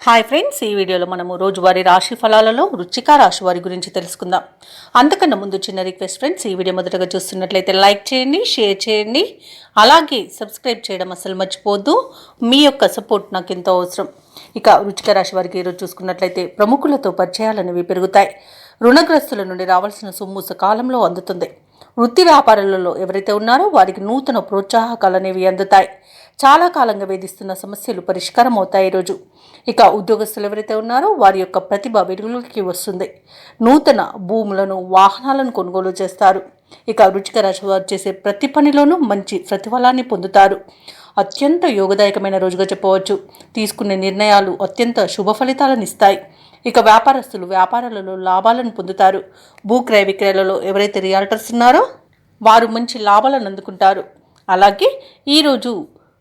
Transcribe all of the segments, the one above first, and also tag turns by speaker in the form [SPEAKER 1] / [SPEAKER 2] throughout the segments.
[SPEAKER 1] Hi friends, ఈ వీడియోలో మనము రోజువారీ రాశి ఫలాలలో వృశ్చిక రాశి వారి గురించి తెలుసుకుందాం. అంతకన్నా ముందు చిన్న రిక్వెస్ట్ ఫ్రెండ్స్, ఈ వీడియో మొదటగా చూస్తున్నట్లయితే లైక్ చేయండి, షేర్ చేయండి, అలాగే సబ్స్క్రైబ్ చేయడం అసలు మర్చిపోవద్దు. మీ యొక్క సపోర్ట్ నాకు ఎంతో అవసరం. ఇక వృశ్చిక రాశి వారికి ఈరోజు చూసుకున్నట్లయితే ప్రముఖులతో పరిచయాలు అనేవి పెరుగుతాయి. రుణగ్రస్తుల నుండి రావాల్సిన సొమ్ము సకాలంలో అందుతుంది. వృత్తి వ్యాపారాలలో ఎవరైతే ఉన్నారో వారికి నూతన ప్రోత్సాహకాలు అనేవి అందుతాయి. చాలా కాలంగా వేధిస్తున్న సమస్యలు పరిష్కారం అవుతాయి ఈరోజు. ఇక ఉద్యోగస్తులు ఎవరైతే ఉన్నారో వారి యొక్క ప్రతిభ వెలుగులోకి వస్తుంది. నూతన భూములను, వాహనాలను కొనుగోలు చేస్తారు. ఇక వృశ్చిక రాశి వారు చేసే ప్రతి పనిలోనూ మంచి ప్రతిఫలాన్ని పొందుతారు. అత్యంత యోగదాయకమైన రోజుగా చెప్పవచ్చు. తీసుకునే నిర్ణయాలు అత్యంత శుభ ఫలితాలను ఇస్తాయి. ఇక వ్యాపారస్తులు వ్యాపారాలలో లాభాలను పొందుతారు. భూక్రయ విక్రయాలలో ఎవరైతే రియాల్టర్స్ ఉన్నారో వారు మంచి లాభాలను అందుకుంటారు. అలాగే ఈరోజు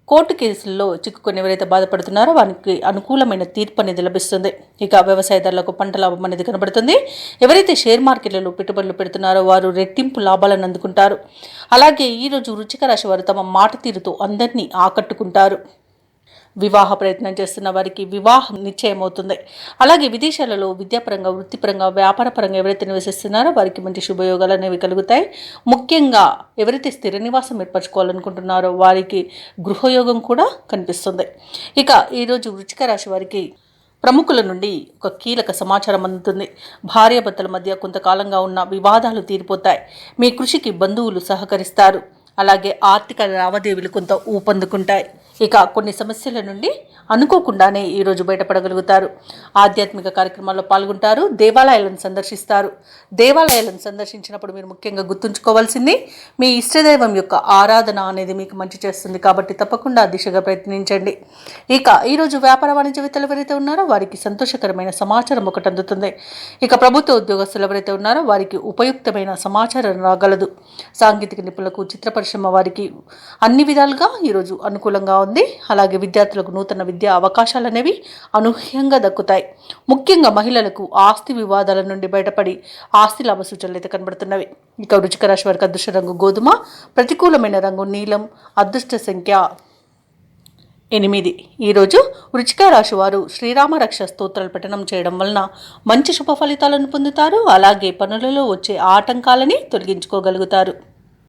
[SPEAKER 1] కోర్టు కేసుల్లో చిక్కుకొని ఎవరైతే బాధపడుతున్నారో వారికి అనుకూలమైన తీర్పు అనేది లభిస్తుంది. ఇక వ్యవసాయదారులకు పంట లాభం అనేది కనబడుతుంది. ఎవరైతే షేర్ మార్కెట్లలో పెట్టుబడులు పెడుతున్నారో వారు రెట్టింపు లాభాలను అందుకుంటారు. అలాగే ఈరోజు వృశ్చిక రాశి వారు తమ మాట తీరుతో అందరినీ ఆకట్టుకుంటారు. వివాహ ప్రయత్నం చేస్తున్న వారికి వివాహం నిశ్చయమవుతుంది. అలాగే విదేశాలలో విద్యాపరంగా, వృత్తిపరంగా, వ్యాపారపరంగా ఎవరైతే నివసిస్తున్నారో వారికి మంచి శుభయోగాలు అనేవి కలుగుతాయి. ముఖ్యంగా ఎవరైతే స్థిర నివాసం ఏర్పరచుకోవాలనుకుంటున్నారో వారికి గృహయోగం కూడా కనిపిస్తుంది. ఇక ఈరోజు వృశ్చిక రాశి వారికి ప్రముఖుల నుండి ఒక కీలక సమాచారం అందుతుంది. భార్యాభర్తల మధ్య కొంతకాలంగా ఉన్న వివాదాలు తీరిపోతాయి. మీ కృషికి బంధువులు సహకరిస్తారు. అలాగే ఆర్థిక లావాదేవీలు కొంత ఊపందుకుంటాయి. ఇక కొన్ని సమస్యల నుండి అనుకోకుండానే ఈరోజు బయటపడగలుగుతారు. ఆధ్యాత్మిక కార్యక్రమాల్లో పాల్గొంటారు. దేవాలయాలను సందర్శిస్తారు. దేవాలయాలను సందర్శించినప్పుడు మీరు ముఖ్యంగా గుర్తుంచుకోవాల్సింది మీ ఇష్టదైవం యొక్క ఆరాధన అనేది మీకు మంచి చేస్తుంది. కాబట్టి తప్పకుండా ఆ దిశగా ప్రయత్నించండి. ఇక ఈరోజు వ్యాపార వాణిజ్యవేత్తలు ఎవరైతే ఉన్నారో వారికి సంతోషకరమైన సమాచారం ఒకటి అందుతుంది. ఇక ప్రభుత్వ ఉద్యోగస్తులు ఎవరైతే ఉన్నారో వారికి ఉపయుక్తమైన సమాచారం రాగలదు. సాంకేతిక నిపుణులకు, చిత్ర పరిశ్రమ వారికి అన్ని విధాలుగా ఈరోజు అనుకూలంగా ఉంది. అలాగే విద్యార్థులకు నూతన విద్యా అవకాశాలు అనేవి అనూహ్యంగా దక్కుతాయి. ముఖ్యంగా మహిళలకు ఆస్తి వివాదాల నుండి బయటపడి ఆస్తి లాభ సూచనలు అయితే కనబడుతున్నవి. ఇక వృశ్చిక రాశి వారికి అదృష్ట రంగు గోధుమ, ప్రతికూలమైన రంగు నీలం, అదృష్ట సంఖ్య 8. ఈరోజు వృశ్చిక రాశి వారు శ్రీరామ రక్ష స్తోత్రాలు పఠనం చేయడం వలన మంచి శుభ ఫలితాలను పొందుతారు. అలాగే పనులలో వచ్చే ఆటంకాలని తొలగించుకోగలుగుతారు.